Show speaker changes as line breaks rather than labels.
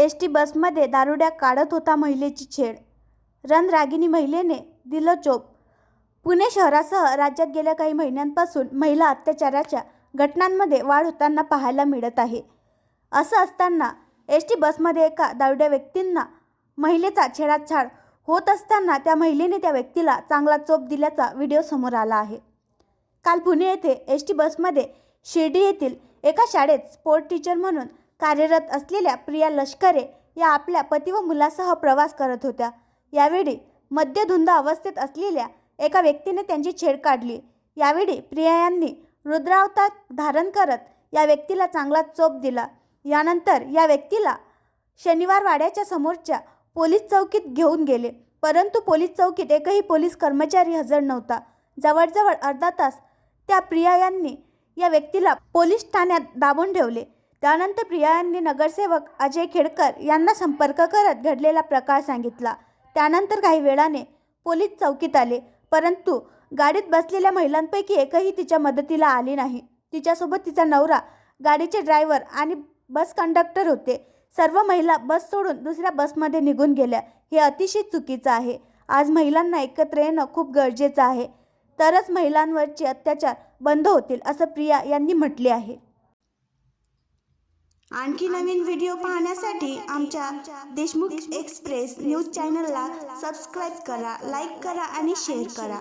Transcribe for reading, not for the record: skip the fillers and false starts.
ST बसमध्ये दारुड्या काढत होता महिलेची छेड. रणरागिणी महिलेने दिलं चोप. पुणे शहरासह राज्यात गेल्या काही महिन्यांपासून महिला अत्याचाराच्या घटनांमध्ये वाढ होताना पाहायला मिळत आहे. असं असताना एसटी बसमध्ये एका दारुड्या व्यक्तींना महिलेचा छेडाछाड होत असताना त्या महिलेने त्या व्यक्तीला चांगला चोप दिल्याचा व्हिडिओ समोर आला आहे. काल पुणे येथे एसटी बसमध्ये शिर्डी येथील एका शाळेत स्पोर्ट टीचर म्हणून कार्यरत असलेल्या प्रिया लष्करे या आपल्या पती व मुलासह प्रवास करत होत्या. यावेळी मद्यधुंद अवस्थेत असलेल्या एका व्यक्तीने त्यांची छेड काढली. यावेळी प्रिया यांनी रुद्रावतार धारण करत या व्यक्तीला चांगला चोप दिला. यानंतर या व्यक्तीला शनिवार वाड्याच्या समोरच्या पोलीस चौकीत घेऊन गेले, परंतु पोलीस चौकीत एकही पोलीस कर्मचारी हजर नव्हता. जवळजवळ अर्धा तास त्या प्रिया यांनी या व्यक्तीला पोलीस ठाण्यात दाबून ठेवले. त्यानंतर प्रिया यांनी नगरसेवक अजय खेडकर यांना संपर्क करत घडलेला प्रकार सांगितला. त्यानंतर काही वेळाने पोलीस चौकीत आले, परंतु गाडीत बसलेल्या महिलांपैकी एकही तिच्या मदतीला आली नाही. तिच्यासोबत तिचा नवरा, गाडीचे ड्रायव्हर आणि बस कंडक्टर होते. सर्व महिला बस सोडून दुसऱ्या बसमध्ये निघून गेल्या. हे अतिशय चुकीचं आहे. आज महिलांना एकत्र येणं खूप गरजेचं आहे, तरच महिलांवरचे अत्याचार बंद होतील, असं प्रिया यांनी म्हटले आहे. आणखी नवीन व्हिडिओ पाहण्यासाठी आमच्या देशमुख एक्सप्रेस न्यूज चॅनलला सबस्क्राईब करा, लाईक करा आणि शेअर करा.